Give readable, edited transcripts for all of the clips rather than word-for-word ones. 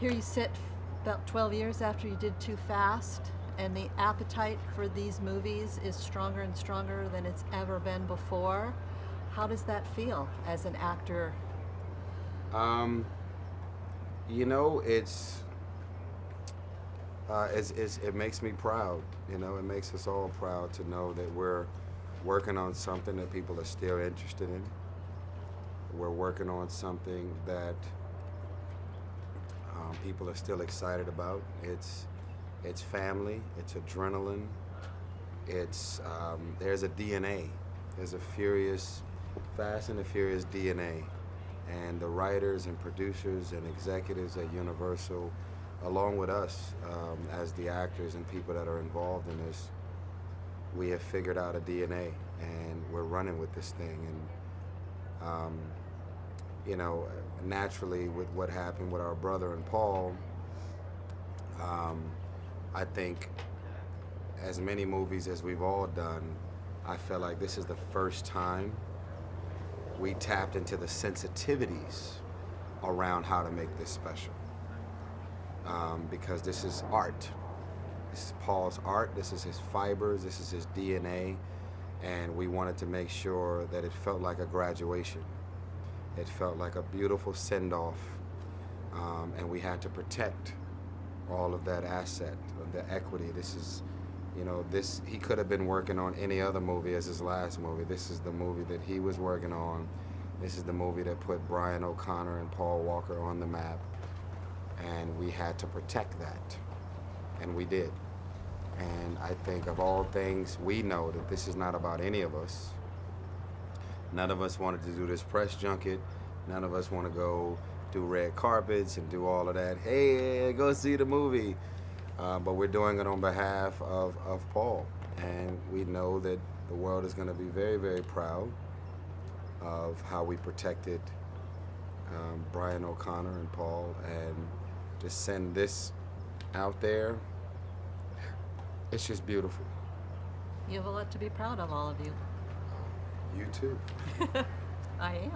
Here you sit about 12 years after you did Too Fast, and the appetite for these movies is stronger and stronger than it's ever been before. How does that feel as an actor? Um, you know, it makes me proud. You know, it makes us all proud to know that we're working on something that people are still interested in. We're working on something that people are still excited about. It's family. It's adrenaline. It's there's a DNA. There's a furious, Fast and the Furious DNA, and the writers and producers and executives at Universal, along with us as the actors and people that are involved in this, we have figured out a DNA, and we're running with this thing. And you know, naturally, with what happened with our brother and Paul, um, I think as many movies as we've all done, I felt like this is the first time we tapped into the sensitivities around how to make this special. Because this is art. This is Paul's art, this is his fibers, this is his DNA, and we wanted to make sure that it felt like a graduation. It felt like a beautiful send-off, and we had to protect all of that asset, the equity. This is, you know, this he could have been working on any other movie as his last movie. This is the movie that he was working on. This is the movie that put Brian O'Connor and Paul Walker on the map, and we had to protect that, and we did. And I think of all things, we know that this is not about any of us. None of us wanted to do this press junket. None of us want to go do red carpets and do all of that. Hey, go see the movie. But we're doing it on behalf of Paul. And we know that the world is going to be very, very proud of how we protected Brian O'Connor and Paul. And to send this out there, it's just beautiful. You have a lot to be proud of, all of you. You too. I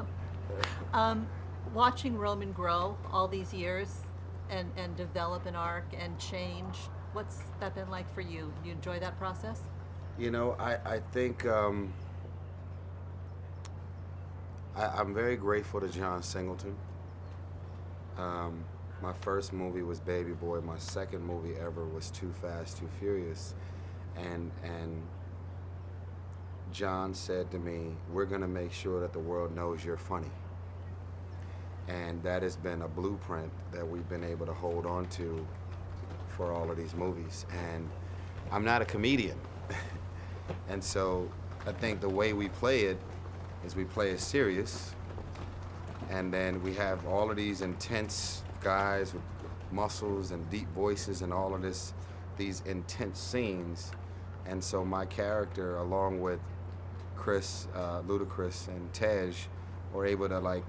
am. Watching Roman grow all these years and develop an arc and change, what's that been like for you? You enjoy that process? You know, I think I'm very grateful to John Singleton. My first movie was Baby Boy. My second movie ever was Too Fast, Too Furious. And John said to me, we're gonna make sure that the world knows you're funny. And that has been a blueprint that we've been able to hold on to for all of these movies. And I'm not a comedian. And so I think the way we play it is we play it serious, and then we have all of these intense guys with muscles and deep voices and all of these intense scenes. And so my character, along with Chris, Ludacris, and Tej, were able to like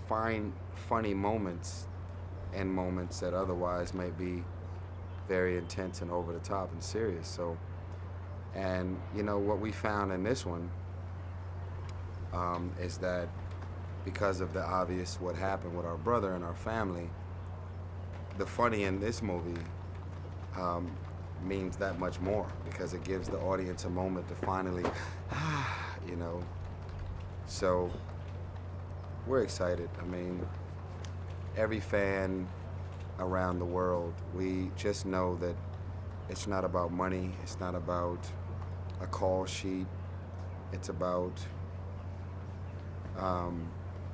find funny moments and moments that otherwise might be very intense and over the top and serious. So, and you know what we found in this one is that because of the obvious what happened with our brother and our family, the funny in this movie means that much more because it gives the audience a moment to finally, you know. So we're excited. I mean, every fan around the world, we just know that it's not about money, it's not about a call sheet, it's about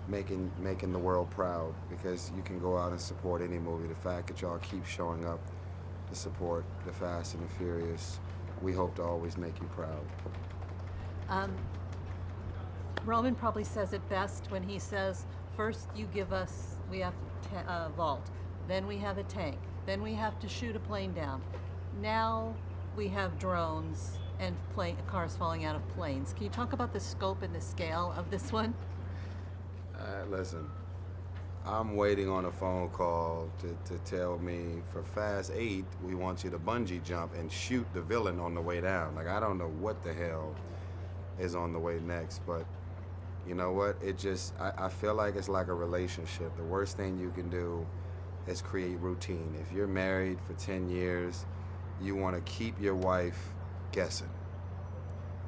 making the world proud, because you can go out and support any movie. The fact that y'all keep showing up to support the Fast and the Furious, we hope to always make you proud. Um, Roman probably says it best when he says, first you give us, we have a vault, then we have a tank, then we have to shoot a plane down. Now we have drones and cars falling out of planes. Can you talk about the scope and the scale of this one? Listen, I'm waiting on a phone call to tell me for Fast 8, we want you to bungee jump and shoot the villain on the way down. Like, I don't know what the hell is on the way next, but you know what? I feel like it's like a relationship. The worst thing you can do is create routine. If you're married for 10 years, you want to keep your wife guessing.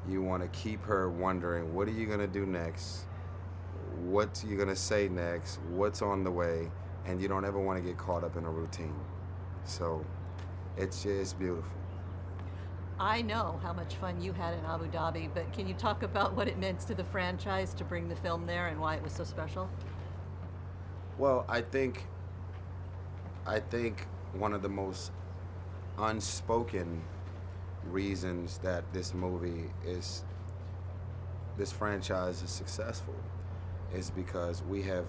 You want to keep her wondering, what are you going to do next? What are you going to say next? What's on the way? And you don't ever want to get caught up in a routine. So it's just beautiful. I know how much fun you had in Abu Dhabi, but can you talk about what it meant to the franchise to bring the film there and why it was so special? Well, I think one of the most unspoken reasons that this franchise is successful is because we have,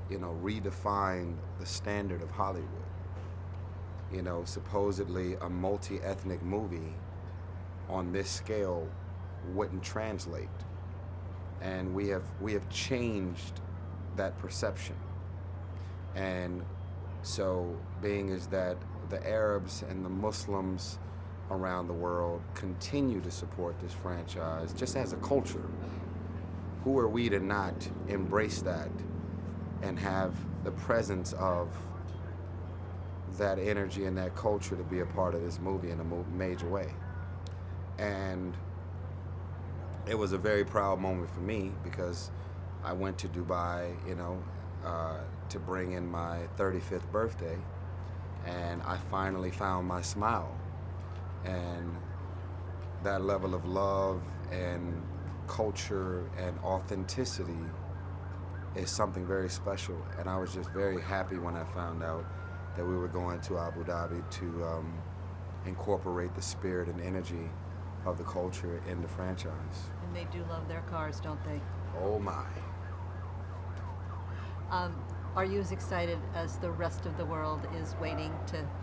redefined the standard of Hollywood. Supposedly a multi-ethnic movie on this scale wouldn't translate, and we have changed that perception. And so, being is that the Arabs and the Muslims around the world continue to support this franchise just as a culture, who are we to not embrace that and have the presence of that energy and that culture to be a part of this movie in a major way? And it was a very proud moment for me because I went to Dubai, to bring in my 35th birthday, and I finally found my smile. And that level of love and culture and authenticity is something very special. And I was just very happy when I found out that we were going to Abu Dhabi to incorporate the spirit and energy of the culture in the franchise. And they do love their cars, don't they? Oh my. Are you as excited as the rest of the world is waiting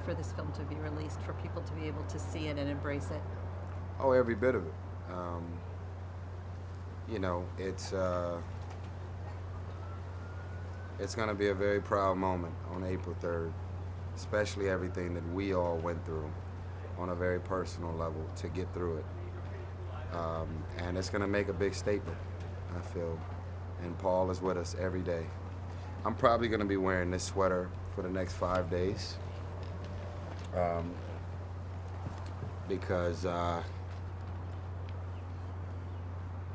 for this film to be released, for people to be able to see it and embrace it? Oh, every bit of it. It's going to be a very proud moment on April 3rd, especially everything that we all went through on a very personal level to get through it. And it's going to make a big statement, I feel. And Paul is with us every day. I'm probably going to be wearing this sweater for the next 5 days because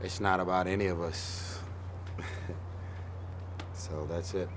it's not about any of us. So that's it.